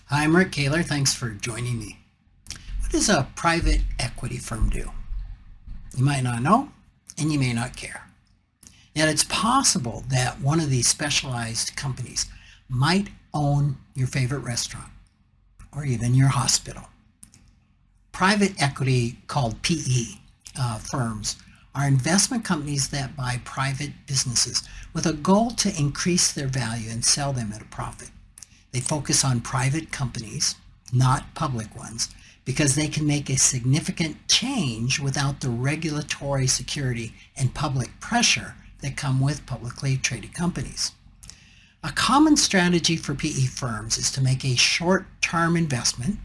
Hi, I'm Rick Kaler. Thanks for joining me. What does a private equity firm do? You might not know, and you may not care. Yet it's possible that one of these specialized companies might own your favorite restaurant or even your hospital. Private equity, called PE firms, are investment companies that buy private businesses with a goal to increase their value and sell them at a profit. They focus on private companies, not public ones, because they can make a significant change without the regulatory security and public pressure that come with publicly traded companies. A common strategy for PE firms is to make a short-term investment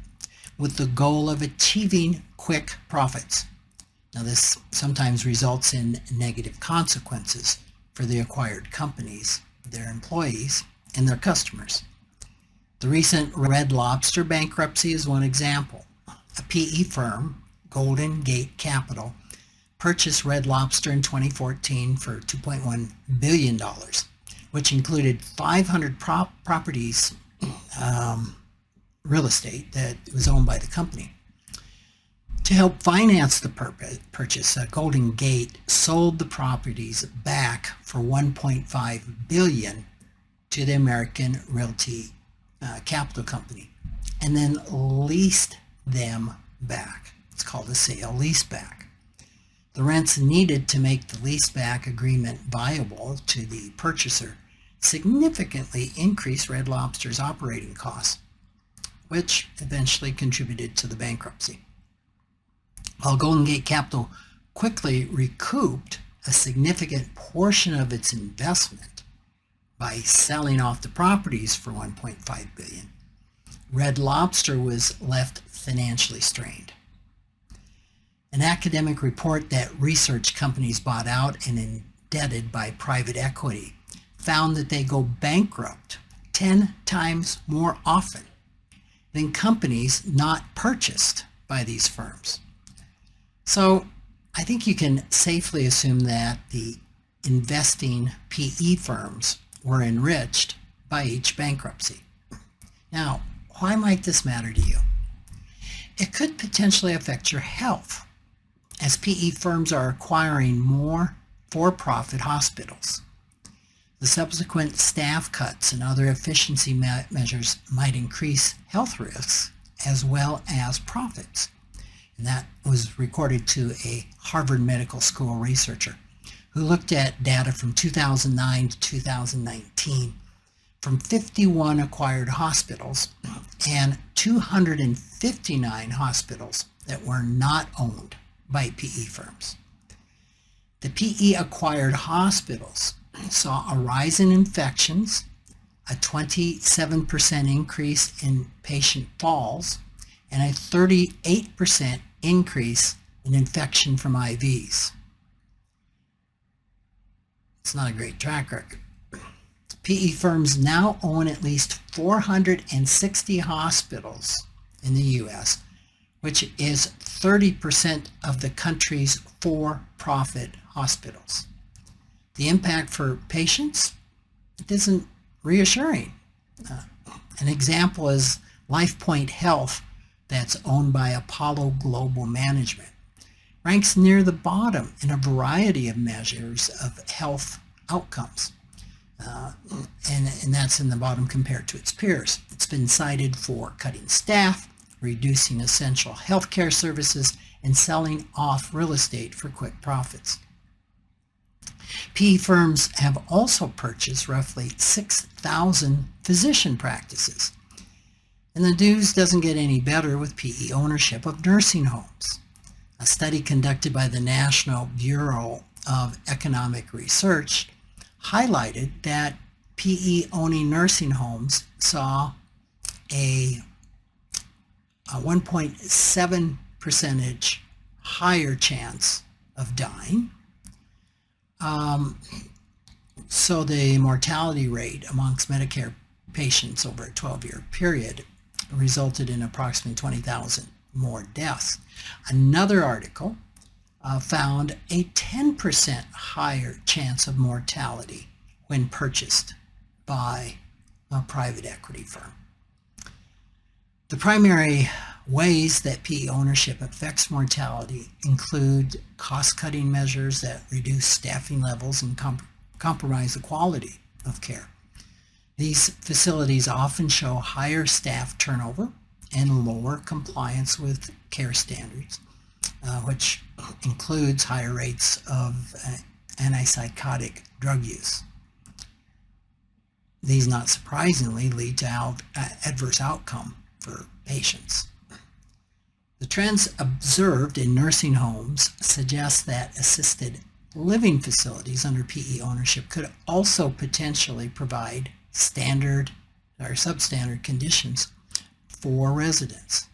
with the goal of achieving quick profits. Now, this sometimes results in negative consequences for the acquired companies, their employees, and their customers. The recent Red Lobster bankruptcy is one example. A PE firm, Golden Gate Capital, purchased Red Lobster in 2014 for $2.1 billion, which included 500 properties, real estate that was owned by the company. To help finance the purchase, Golden Gate sold the properties back for $1.5 billion to the American Realty Capital Company, and then leased them back. It's called a sale leaseback. The rents needed to make the leaseback agreement viable to the purchaser significantly increased Red Lobster's operating costs, which eventually contributed to the bankruptcy. While Golden Gate Capital quickly recouped a significant portion of its investment by selling off the properties for $1.5 billion, Red Lobster was left financially strained. An academic report that research companies bought out and indebted by private equity found that they go bankrupt 10 times more often than companies not purchased by these firms. So I think you can safely assume that the investing PE firms were enriched by each bankruptcy. Now, why might this matter to you? It could potentially affect your health, as PE firms are acquiring more for-profit hospitals. The subsequent staff cuts and other efficiency measures might increase health risks as well as profits. And that was recorded to a Harvard Medical School researcher who looked at data from 2009 to 2019 from 51 acquired hospitals and 259 hospitals that were not owned by PE firms. The PE acquired hospitals saw a rise in infections, a 27% increase in patient falls, and a 38% increase in infection from IVs. It's not a great track record. PE firms now own at least 460 hospitals in the U.S., which is 30% of the country's for-profit hospitals. The impact for patients, it isn't reassuring. An example is LifePoint Health, that's owned by Apollo Global Management, ranks near the bottom in a variety of measures of health outcomes. And that's in the bottom compared to its peers. It's been cited for cutting staff, reducing essential healthcare services, and selling off real estate for quick profits. PE firms have also purchased roughly 6,000 physician practices. And the news doesn't get any better with PE ownership of nursing homes. A study conducted by the National Bureau of Economic Research highlighted that PE owning nursing homes saw a 1.7% higher chance of dying. So the mortality rate amongst Medicare patients over a 12-year period resulted in approximately 20,000 more deaths. Another article found a 10% higher chance of mortality when purchased by a private equity firm. The primary ways that PE ownership affects mortality include cost-cutting measures that reduce staffing levels and compromise the quality of care. These facilities often show higher staff turnover and lower compliance with care standards, which includes higher rates of antipsychotic drug use. These, not surprisingly, lead to adverse outcome for patients. The trends observed in nursing homes suggest that assisted living facilities under PE ownership could also potentially provide standard or substandard conditions for residents.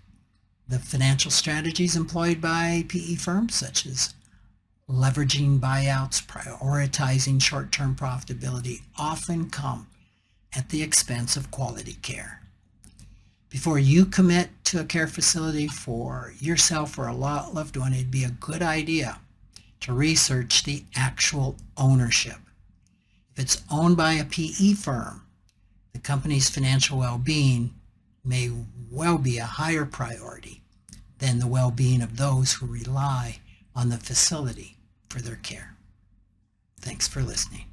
The financial strategies employed by PE firms, such as leveraging buyouts, prioritizing short-term profitability, often come at the expense of quality care. Before you commit to a care facility for yourself or a loved one, it'd be a good idea to research the actual ownership. If it's owned by a PE firm, the company's financial well-being may well be a higher priority than the well-being of those who rely on the facility for their care. Thanks for listening.